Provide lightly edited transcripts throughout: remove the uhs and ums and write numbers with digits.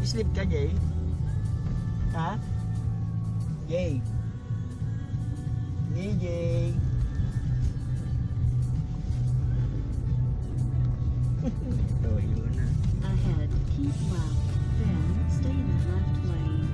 Sleep ka, Jay? Ha? Jay? Jay? Oh, yun na. Ahead, keep left, then stay in the left lane.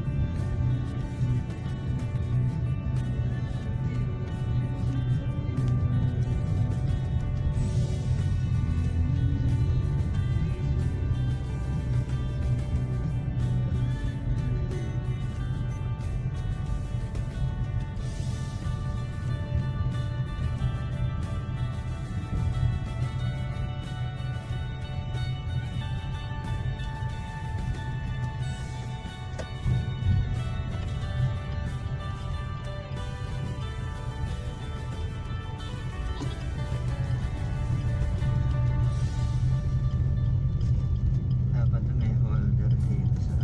Dapat may holder dito sa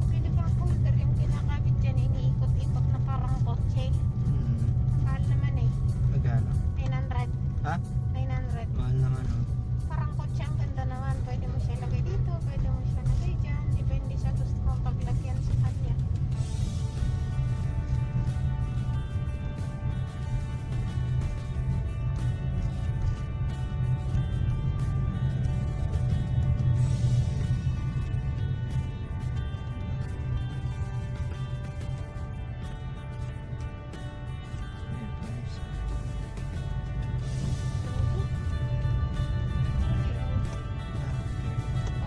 Pwede ba holder yung kinakabit dyan, iniikot-ikot na parang kotse? Mahal naman eh. Magkano? 900. Ha? 900. Mahal naman, oh. Parang kotse ang ganda naman. Pwede mo siya lagay dito, pwede mo siya lagay dyan. Depende sa gusto mong paglagyan sa kanya.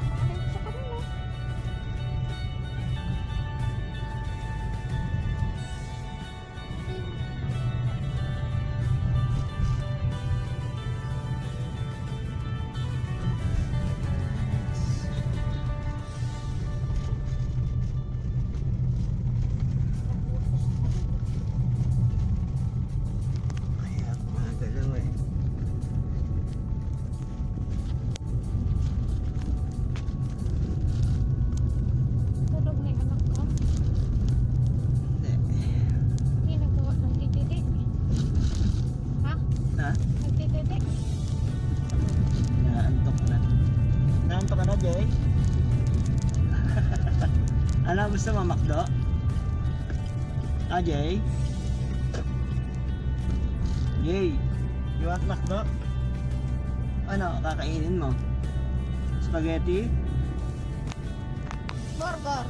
Pamahalin sa kanila. Kaya gumagalaw eh. Tulog na yung anak ko. Hindi. Hindi nagawa ng tititi. Ha? Ha? Nagtititi? Naantok na. Naantok ka na, Jay? Ano, gusto mo makdo? Ah, Jay? Jay, you want makdo? Ano, kakainin mo? Spaghetti? Burger.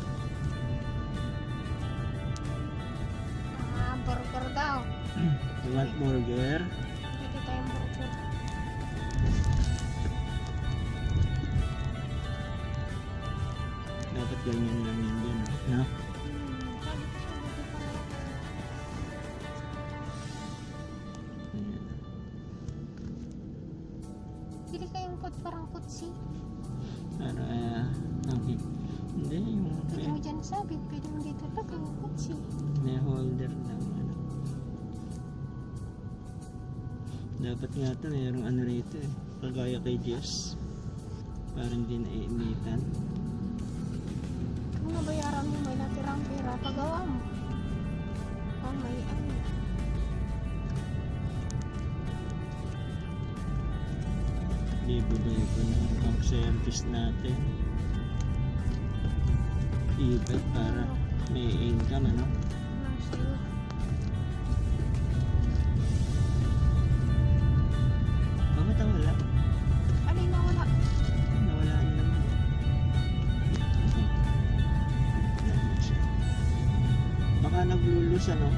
Burger daw. You want burger? Pwede tayong burger. Dapat ganyan lang yan dyan, no? Sabi ko siya, buti pa naman. Ayan. Pili kayong pot parang kutsi. Para, okay. Hindi, yung Pwede mo dyan sabi, pwede mo dito lagay yung kutsi. may holder lang. Ano. Dapat nga ito, mayroong ano rito eh. Kagaya kay Jess. Para hindi naiinitan. Kung nabayaran mo, may natirang pera, pagawa mo. Oh, may ano. Bibigay ko ng pang service natin. Ibig para may income, ano? Ano sa'yo? Bakit wala? Alin na wala? Nawala na naman. Baka naglulus, ano?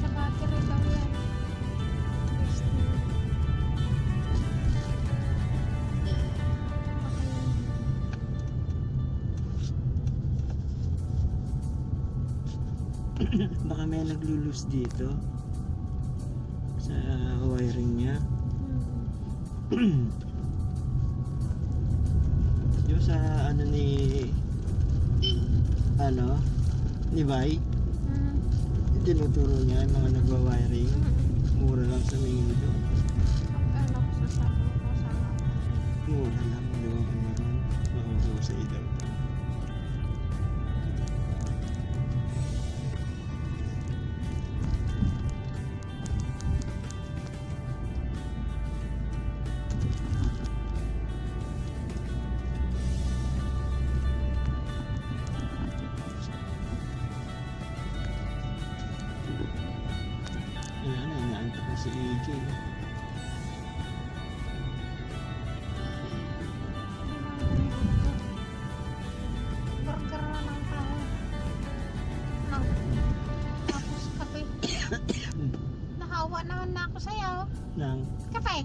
Sa battery daw yan. Baka may naglulus dito sa wiring niya. Yung sa ano ni ni Bay, tinuturo niya yung mga nagwa-wiring. Mura lang sa mga doon. Ano ko sasabi ko sana. Mura lang, di ba kung meron? Mahusay daw. lang. Kape.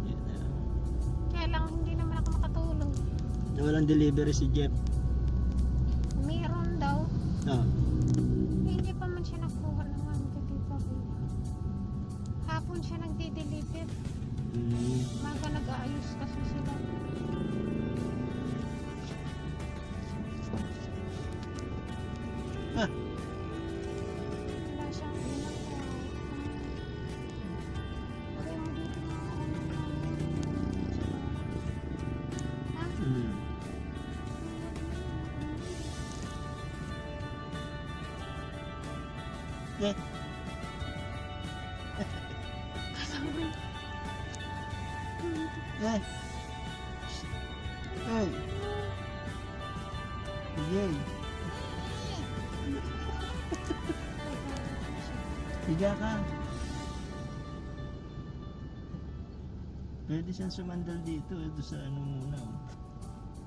Yan na. Kaya lang hindi naman ako makatulog. Walang delivery si Jeff. Meron daw. Oh. Hindi pa man siya nakuha ng delivery. Hapon siya nagdi-deliver. Maga nag-aayos kasi sila. Ah. Wala siyang ilang kaya mo dito mga ha? Eh, Kasama. eh. Hey. Yay. Higa ka. Pwede siyang sumandal dito. Ito sa ano muna. Oh.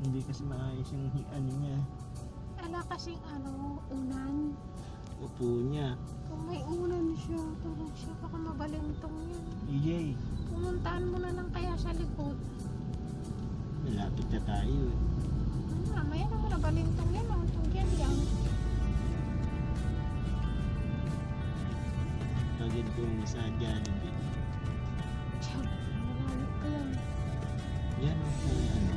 Hindi kasi maayos yung ano niya. Ala kasing unan. Upo niya. Kung may unan siya, tulog siya, baka mabalintong yan. Yay. Pumuntahan mo na lang kaya sa likod. Malapit na tayo. Mamaya naman nabalintong yan, mauntog yan yan. Pagod kong sa Jollibee. Tiyan, malalit ko yan. Yan o. Ano.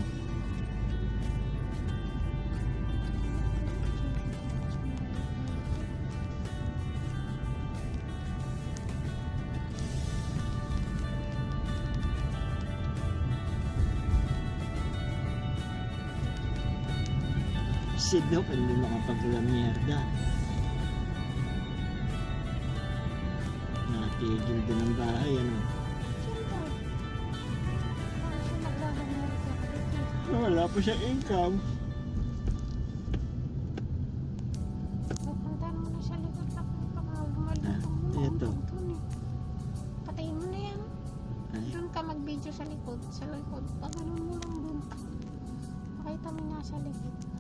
Sid daw, hindi makapaglamierda. Natigil din ang bahay, ano. Siyempre. Baka siya maglalamar ka. Wala pa siyang income. Pupuntahan mo na sa likod na kung malutong mo na. Ito. Patayin mo na yan. Ay, Doon ka mag-video sa likod. Sa likod. Pag ganun mo lang doon. Pakita mo na sa likod.